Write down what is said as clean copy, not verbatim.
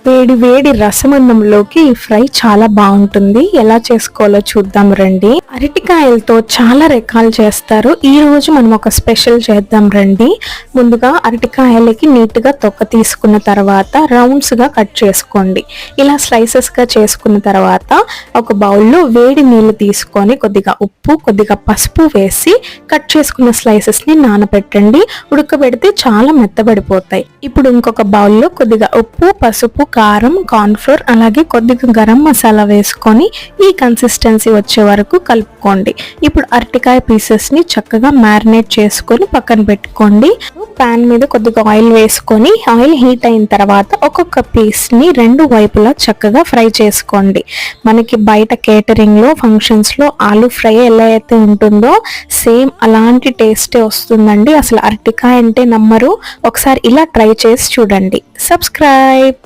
వేడి వేడి రసమన్నంలోకి ఈ ఫ్రై చాలా బాగుంటుంది. ఎలా చేసుకోవాలో చూద్దాం రండి. అరటికాయలతో చాలా రకాలు చేస్తారు. ఈ రోజు మనం ఒక స్పెషల్ చేద్దాం రండి. ముందుగా అరటికాయలకి నీట్ గా తొక్క తీసుకున్న తర్వాత రౌండ్స్ గా కట్ చేసుకోండి. ఇలా స్లైసెస్ గా చేసుకున్న తర్వాత ఒక బౌల్లో వేడి నీళ్లు తీసుకొని కొద్దిగా ఉప్పు కొద్దిగా పసుపు వేసి కట్ చేసుకున్న స్లైసెస్ ని నానబెట్టండి. ఉడకబెడితే చాలా మెత్తబడిపోతాయి. ఇప్పుడు ఇంకొక బౌల్లో కొద్దిగా ఉప్పు పసుపు కారం కార్న్ఫ్లోర్ అలాగే కొద్దిగా గరం మసాలా వేసుకొని ఈ కన్సిస్టెన్సీ వచ్చే వరకు కలుపుకోండి. ఇప్పుడు అరటికాయ పీసెస్ ని చక్కగా మ్యారినేట్ చేసుకొని పక్కన పెట్టుకోండి. పాన్ మీద కొద్దిగా ఆయిల్ వేసుకొని ఆయిల్ హీట్ అయిన తర్వాత ఒక్కొక్క పీస్ ని రెండు వైపులా చక్కగా ఫ్రై చేసుకోండి. మనకి బయట కేటరింగ్ లో ఫంక్షన్స్ లో ఆలూ ఫ్రై ఎలా అయితే ఉంటుందో సేమ్ అలాంటి టేస్టే వస్తుందండి. అసలు అరటికాయ అంటే నమ్మరు. ఒకసారి ఇలా ట్రై చేసి చూడండి. సబ్స్క్రైబ్.